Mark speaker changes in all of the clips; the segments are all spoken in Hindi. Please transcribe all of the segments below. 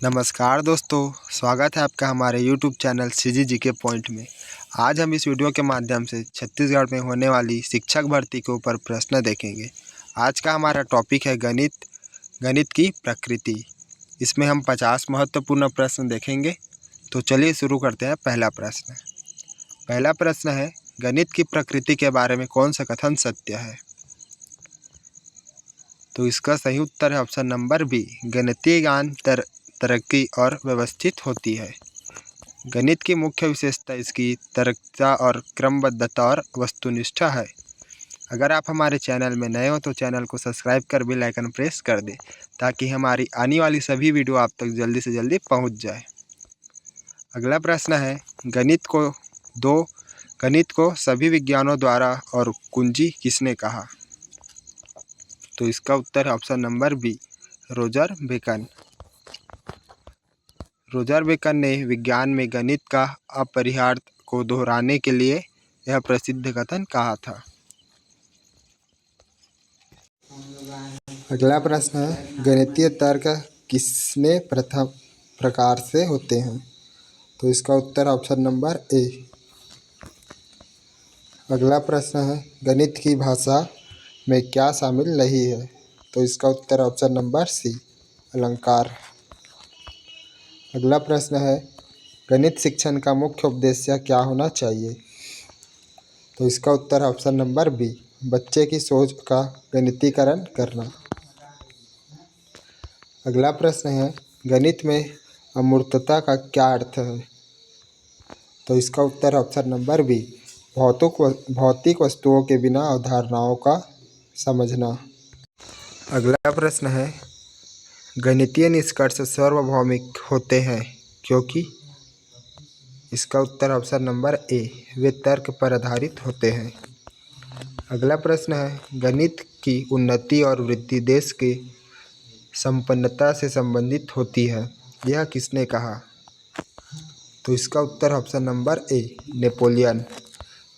Speaker 1: नमस्कार दोस्तों, स्वागत है आपका हमारे YouTube चैनल CGGK पॉइंट में। आज हम इस वीडियो के माध्यम से छत्तीसगढ़ में होने वाली शिक्षक भर्ती के ऊपर प्रश्न देखेंगे। आज का हमारा टॉपिक है गणित की प्रकृति। इसमें हम 50 महत्वपूर्ण प्रश्न देखेंगे। तो चलिए शुरू करते हैं। पहला प्रश्न है, गणित की प्रकृति के बारे में कौन सा कथन सत्य है? तो इसका सही उत्तर है ऑप्शन नंबर बी, गणितीय ज्ञान तरक्की और व्यवस्थित होती है। गणित की मुख्य विशेषता इसकी तर्कता और क्रमबद्धता और वस्तुनिष्ठा है। अगर आप हमारे चैनल में नए हो तो चैनल को सब्सक्राइब कर बेल आइकन प्रेस कर दें ताकि हमारी आने वाली सभी वीडियो आप तक जल्दी से जल्दी पहुंच जाए। अगला प्रश्न है, गणित को सभी विज्ञानों द्वारा और कुंजी किसने कहा? तो इसका उत्तर है option number B, Roger Bacon ने विज्ञान में गणित का अपरिहार्य को दोहराने के लिए यह प्रसिद्ध कथन कहा था। अगला प्रश्न है, गणितीय तर्क किसने प्रथम प्रकार से होते हैं? तो इसका उत्तर ऑप्शन नंबर ए। अगला प्रश्न है, गणित की भाषा में क्या शामिल नहीं है? तो इसका उत्तर ऑप्शन नंबर सी, अलंकार। अगला प्रश्न है, गणित शिक्षण का मुख्य उद्देश्य क्या होना चाहिए? तो इसका उत्तर ऑप्शन नंबर बी, बच्चे की सोच का गणितीकरण करना। अगला प्रश्न है, गणित में अमूर्तता का क्या अर्थ है? तो इसका उत्तर ऑप्शन नंबर बी, भौतिक वस्तुओं के बिना अवधारणाओं का समझना। अगला प्रश्न है, गणितीय निष्कर्ष सार्वभौमिक होते हैं क्योंकि? इसका उत्तर ऑप्शन नंबर ए, वे तर्क पर आधारित होते हैं। अगला प्रश्न है, गणित की उन्नति और वृद्धि देश की संपन्नता से संबंधित होती है, यह किसने कहा? तो इसका उत्तर ऑप्शन नंबर ए,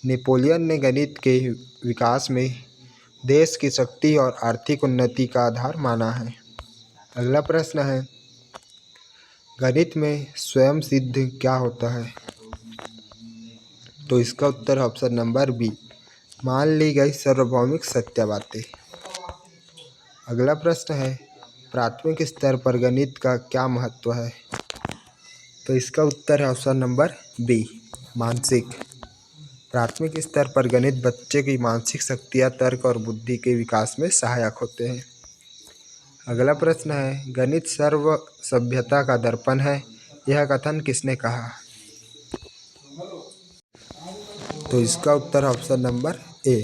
Speaker 1: नेपोलियन ने गणित के विकास में देश की शक्ति और आर्थिक उन्नति का आधार माना है। अगला प्रश्न है, गणित में स्वयं सिद्ध क्या होता है? तो इसका उत्तर ऑप्शन नंबर बी, मान ली गई सार्वभौमिक सत्य बातें। अगला प्रश्न है, प्राथमिक स्तर पर गणित का क्या महत्व है? तो इसका उत्तर है ऑप्शन नंबर बी, मानसिक। प्राथमिक स्तर पर गणित बच्चे की मानसिक शक्तियाँ, तर्क और बुद्धि के विकास में सहायक होते हैं। अगला प्रश्न है, गणित सर्व सभ्यता का दर्पण है, यह कथन किसने कहा? तो इसका उत्तर ऑप्शन नंबर ए,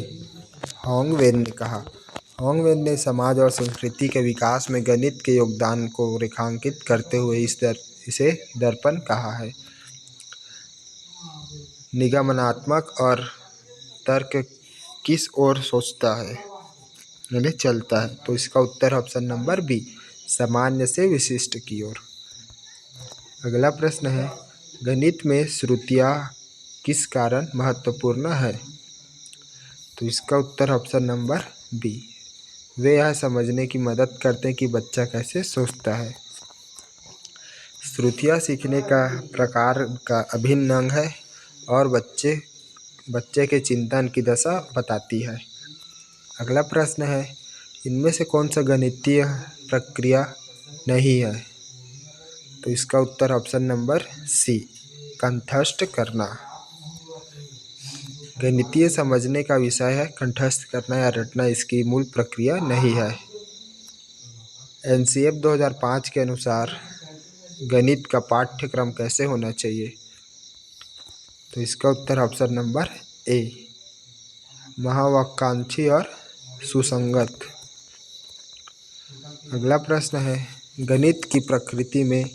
Speaker 1: होंगवेन ने कहा। होंगवेन ने समाज और संस्कृति के विकास में गणित के योगदान को रेखांकित करते हुए इसे दर्पण कहा है। निगमनात्मक और तर्क किस ओर सोचता है यानी चलता है? तो इसका उत्तर ऑप्शन नंबर बी, सामान्य से विशिष्ट की ओर। अगला प्रश्न है, गणित में श्रुतियाँ किस कारण महत्वपूर्ण है? तो इसका उत्तर ऑप्शन नंबर बी, वे यह समझने की मदद करते हैं कि बच्चा कैसे सोचता है। श्रुतियाँ सीखने का प्रकार का अभिन्न अंग है और बच्चे के चिंतन की दशा बताती है। अगला प्रश्न है, इनमें से कौन सा गणितीय प्रक्रिया नहीं है? तो इसका उत्तर ऑप्शन नंबर सी, कंठस्थ करना। गणितीय समझने का विषय है, कंठस्थ करना या रटना इसकी मूल प्रक्रिया नहीं है। NCF 2005 के अनुसार गणित का पाठ्यक्रम कैसे होना चाहिए? तो इसका उत्तर ऑप्शन नंबर ए, महत्वाकांक्षी और सुसंगत। अगला प्रश्न है, गणित की प्रकृति में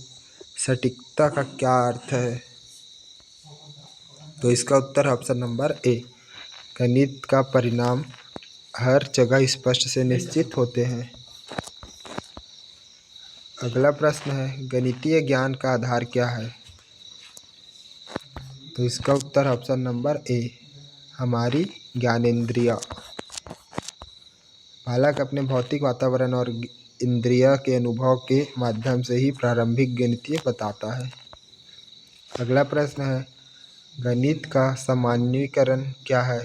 Speaker 1: सटीकता का क्या अर्थ है? तो इसका उत्तर ऑप्शन नंबर ए, गणित का परिणाम हर जगह स्पष्ट से निश्चित होते हैं। अगला प्रश्न है, गणितीय ज्ञान का आधार क्या है? तो इसका उत्तर ऑप्शन नंबर ए, हमारी ज्ञानेंद्रियाँ। बालक अपने भौतिक वातावरण और इंद्रिय के अनुभव के माध्यम से ही प्रारंभिक गणितीय बताता है। अगला प्रश्न है, गणित का सामान्यीकरण क्या है?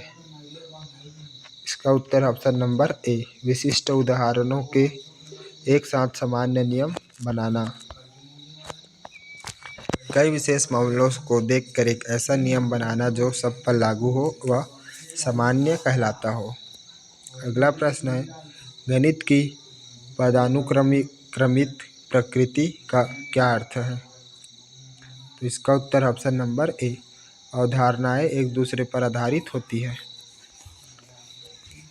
Speaker 1: इसका उत्तर ऑप्शन नंबर ए, विशिष्ट उदाहरणों के एक साथ सामान्य नियम बनाना। कई विशेष मामलों को देखकर एक ऐसा नियम बनाना जो सब पर लागू हो वह सामान्य कहलाता हो। अगला प्रश्न है, गणित की पदानुक्रमित प्रकृति का क्या अर्थ है? तो इसका उत्तर ऑप्शन नंबर ए, अवधारणाएं एक दूसरे पर आधारित होती है।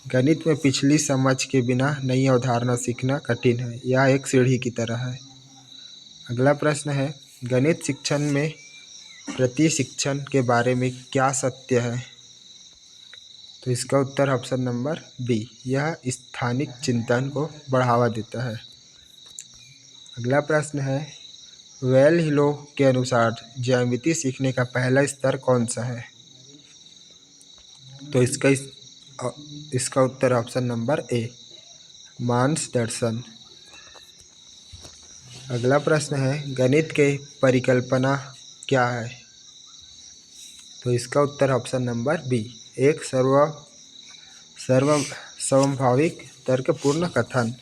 Speaker 1: गणित में पिछली समझ के बिना नई अवधारणा सीखना कठिन है, यह एक सीढ़ी की तरह है। अगला प्रश्न है, गणित शिक्षण में प्रतिशिक्षण के बारे में क्या सत्य है? तो इसका उत्तर ऑप्शन नंबर बी, यह स्थानिक चिंतन को बढ़ावा देता है। अगला प्रश्न है, वेल हिलो के अनुसार ज्यामिति सीखने का पहला स्तर कौन सा है? तो इसका उत्तर ऑप्शन नंबर ए, मानस दर्शन। अगला प्रश्न है, गणित के परिकल्पना क्या है? तो इसका उत्तर ऑप्शन नंबर बी, एक सर्वसंभाविक तर्कपूर्ण कथन।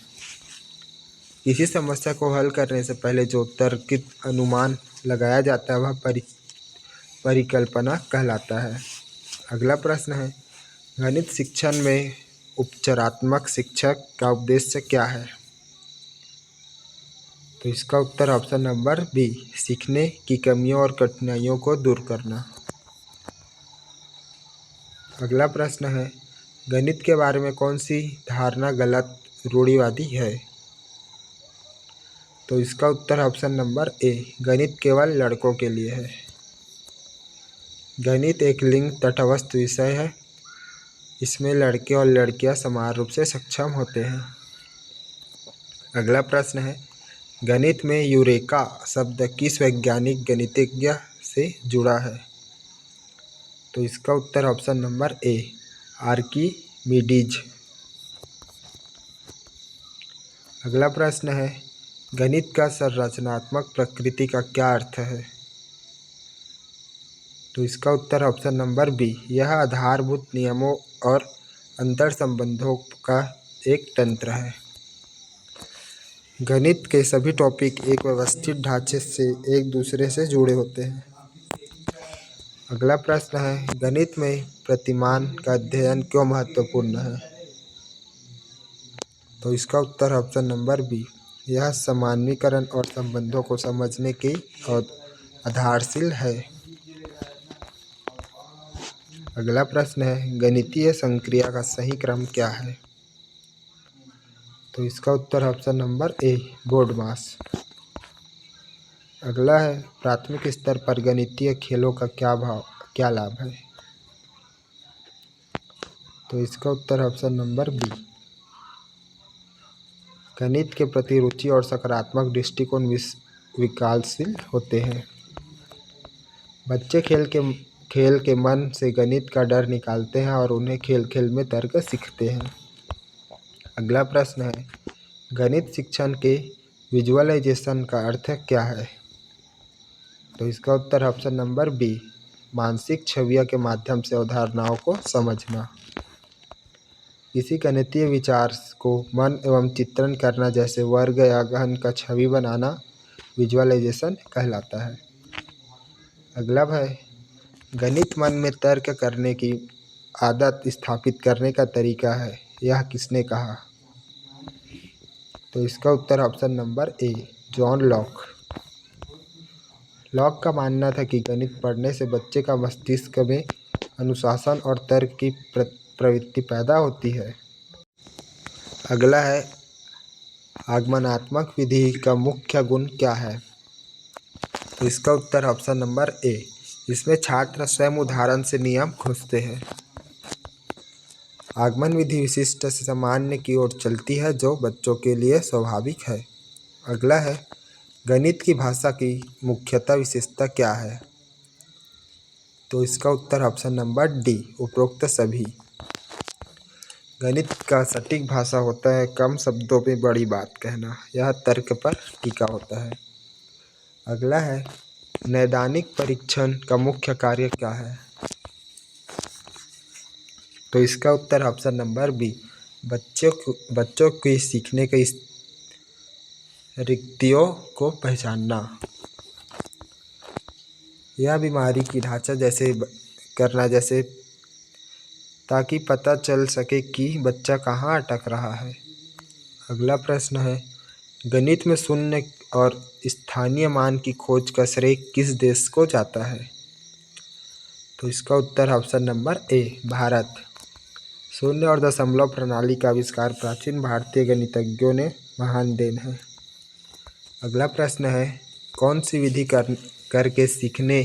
Speaker 1: किसी समस्या को हल करने से पहले जो तर्कित अनुमान लगाया जाता है वह परिकल्पना कहलाता है। अगला प्रश्न है, गणित शिक्षण में उपचारात्मक शिक्षा का उद्देश्य क्या है? तो इसका उत्तर ऑप्शन नंबर बी, सीखने की कमियों और कठिनाइयों को दूर करना। अगला प्रश्न है, गणित के बारे में कौन सी धारणा गलत रूढ़िवादी है? तो इसका उत्तर ऑप्शन नंबर ए, गणित केवल लड़कों के लिए है। गणित एक लिंग तटस्थ विषय है, इसमें लड़के और लड़कियां समान रूप से सक्षम होते हैं। अगला प्रश्न है, गणित में यूरेका शब्द किस वैज्ञानिक गणितज्ञ से जुड़ा है? तो इसका उत्तर ऑप्शन नंबर ए, आर्किमिडीज। अगला प्रश्न है, गणित का संरचनात्मक प्रकृति का क्या अर्थ है? तो इसका उत्तर ऑप्शन नंबर बी, यह आधारभूत नियमों और अंतर संबंधों का एक तंत्र है। गणित के सभी टॉपिक एक व्यवस्थित ढांचे से एक दूसरे से जुड़े होते हैं। अगला प्रश्न है, गणित में प्रतिमान का अध्ययन क्यों महत्वपूर्ण है? तो इसका उत्तर ऑप्शन नंबर बी, यह सामान्यीकरण और संबंधों को समझने की आधारशिला है। अगला प्रश्न है, गणितीय संक्रिया का सही क्रम क्या है? तो इसका उत्तर ऑप्शन नंबर ए, बोर्डमास। अगला है, प्राथमिक स्तर पर गणितीय खेलों का क्या लाभ है? तो इसका उत्तर ऑप्शन नंबर बी, गणित के प्रति रुचि और सकारात्मक दृष्टिकोण विकासशील होते हैं। बच्चे खेल के मन से गणित का डर निकालते हैं और उन्हें खेल खेल में तर्क सीखते हैं। अगला प्रश्न है, गणित शिक्षण के विजुअलाइजेशन का अर्थ क्या है? तो इसका उत्तर ऑप्शन नंबर बी, मानसिक छवियों के माध्यम से अवधारणाओं को समझना। किसी गणितीय विचार को मन एवं चित्रण करना, जैसे वर्ग या घन का छवि बनाना, विजुअलाइजेशन कहलाता है। अगला है, गणित मन में तर्क करने की आदत स्थापित करने का तरीका है, यह किसने कहा? तो इसका उत्तर option number A, John Locke. Locke का मानना था कि गणित पढ़ने से बच्चे का मस्तिष्क में अनुशासन और तर्क की प्रवृत्ति पैदा होती है। अगला है, आगमनात्मक विधि का मुख्य गुण क्या है? तो इसका उत्तर ऑप्शन नंबर ए, इसमें छात्र स्वयं उदाहरण से नियम खोजते हैं। आगमन विधि विशिष्ट से सामान्य की ओर चलती है, जो बच्चों के लिए स्वाभाविक है। अगला है, गणित की भाषा की मुख्यतः विशेषता क्या है? तो इसका उत्तर ऑप्शन नंबर डी, उपरोक्त सभी। गणित का सटीक भाषा होता है कम शब्दों में बड़ी बात कहना। यह तर्क पर टिका होता है। अगला है, नैदानिक परीक्षण का मुख्य कार्य क्या है? तो इसका उत्तर ऑप्शन नंबर बी, बच्चों की सीखने की रिक्तियों को पहचानना। यह बीमारी की ढांचा जैसे करना, जैसे ताकि पता चल सके कि बच्चा कहाँ अटक रहा है। अगला प्रश्न है, गणित में शून्य और स्थानीय मान की खोज का श्रेय किस देश को जाता है? तो इसका उत्तर ऑप्शन नंबर ए, भारत। शून्य और दशमलव प्रणाली का आविष्कार प्राचीन भारतीय गणितज्ञों ने महान देन है। अगला प्रश्न है, कौन सी विधि करके सीखने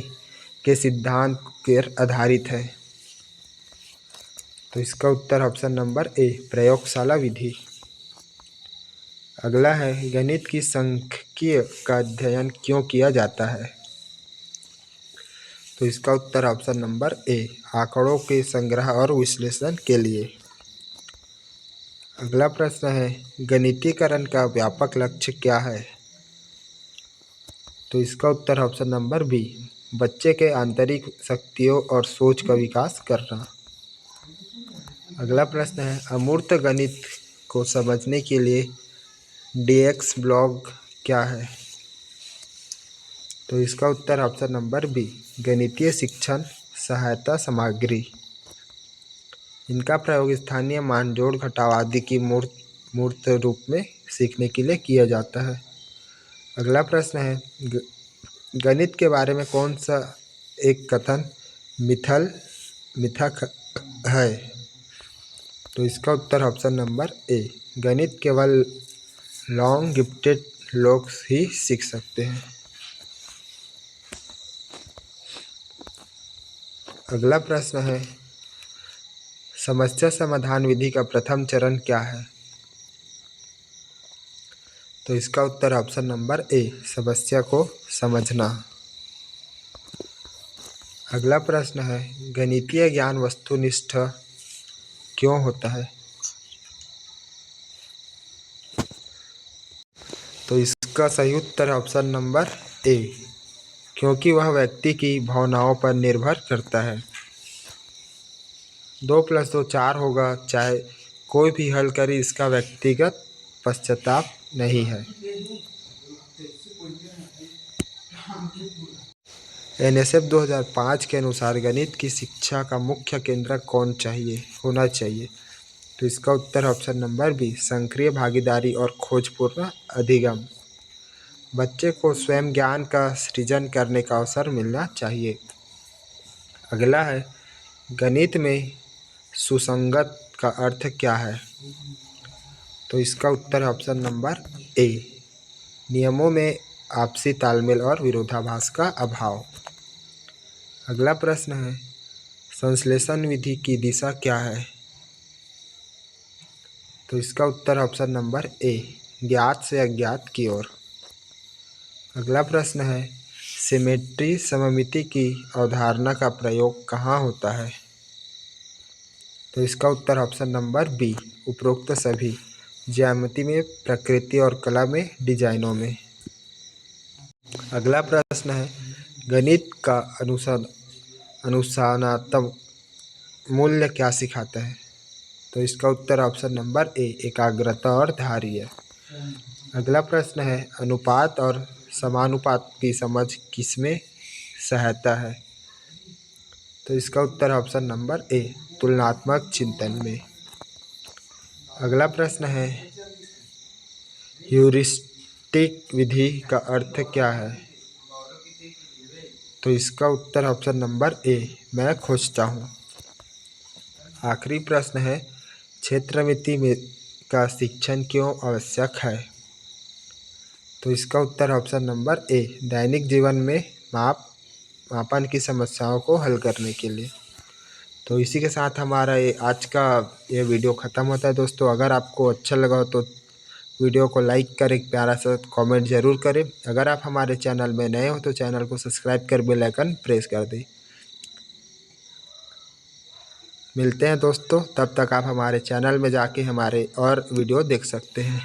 Speaker 1: के सिद्धांत पर आधारित है? तो इसका उत्तर ऑप्शन नंबर ए, प्रयोगशाला विधि। अगला है, गणित की सांख्यिकी का अध्ययन क्यों किया जाता है? तो इसका उत्तर ऑप्शन नंबर ए, आंकड़ों के संग्रह और विश्लेषण के लिए। अगला प्रश्न है, गणितीकरण का व्यापक लक्ष्य क्या है? तो इसका उत्तर ऑप्शन नंबर बी, बच्चे के आंतरिक शक्तियों और सोच का विकास करना। अगला प्रश्न है, अमूर्त गणित को समझने के लिए डीएक्स ब्लॉक क्या है? तो इसका उत्तर ऑप्शन नंबर बी, गणितीय शिक्षण सहायता सामग्री। इनका प्रयोग स्थानीय मान, जोड़ घटाव आदि की मूर्त रूप में सीखने के लिए किया जाता है। अगला प्रश्न है, गणित के बारे में कौन सा एक कथन मिथक है? तो इसका उत्तर ऑप्शन नंबर ए, गणित केवल लॉन्ग गिफ्टेड लोग ही सीख सकते हैं। अगला प्रश्न है, समस्या समाधान विधि का प्रथम चरण क्या है? तो इसका उत्तर ऑप्शन नंबर ए, समस्या को समझना। अगला प्रश्न है, गणितीय ज्ञान वस्तुनिष्ठ क्यों होता है? तो इसका सही उत्तर ऑप्शन नंबर ए, क्योंकि वह व्यक्ति की भावनाओं पर निर्भर करता है। 2 + 2 4 होगा, चाहे कोई भी हल करे, इसका व्यक्तिगत पश्चाताप नहीं है। एनएसएफ 2005 के अनुसार गणित की शिक्षा का मुख्य केंद्र कौन होना चाहिए? तो इसका उत्तर ऑप्शन नंबर बी, सक्रिय भागीदारी और खोजपूर्ण अधिगम। बच्चे को स्वयं ज्ञान का सृजन करने का अवसर मिलना चाहिए। अगला है, गणित में सुसंगत का अर्थ क्या है? तो इसका उत्तर ऑप्शन नंबर ए, नियमों में आपसी तालमेल और विरोधाभास का अभाव। अगला प्रश्न है, संश्लेषण विधि की दिशा क्या है? तो इसका उत्तर ऑप्शन नंबर ए, ज्ञात से अज्ञात की ओर। अगला प्रश्न है, सिमेट्री सममिति की अवधारणा का प्रयोग कहाँ होता है? तो इसका उत्तर ऑप्शन नंबर बी, उपरोक्त सभी, ज्यामिति में, प्रकृति और कला में, डिजाइनों में। अगला प्रश्न है, गणित का अनुशासनात्मक मूल्य क्या सिखाता है? तो इसका उत्तर ऑप्शन नंबर ए, एकाग्रता और धैर्य। अगला प्रश्न है, अनुपात और समानुपात की समझ किसमें सहायता है? तो इसका उत्तर ऑप्शन नंबर ए, तुलनात्मक चिंतन में। अगला प्रश्न है, ह्यूरिस्टिक विधि का अर्थ क्या है? तो इसका उत्तर ऑप्शन नंबर ए, मैं खोजता हूँ। आखिरी प्रश्न है, क्षेत्रमिति का शिक्षण क्यों आवश्यक है? तो इसका उत्तर ऑप्शन नंबर ए, दैनिक जीवन में मापन की समस्याओं को हल करने के लिए। तो इसी के साथ हमारा आज का ये वीडियो ख़त्म होता है दोस्तों। अगर आपको अच्छा लगा हो तो वीडियो को लाइक कर एक प्यारा सा कमेंट ज़रूर करें। अगर आप हमारे चैनल में नए हो तो चैनल को सब्सक्राइब कर बेल आइकन प्रेस कर दें। मिलते हैं दोस्तों, तब तक आप हमारे चैनल में जाके हमारे और वीडियो देख सकते हैं।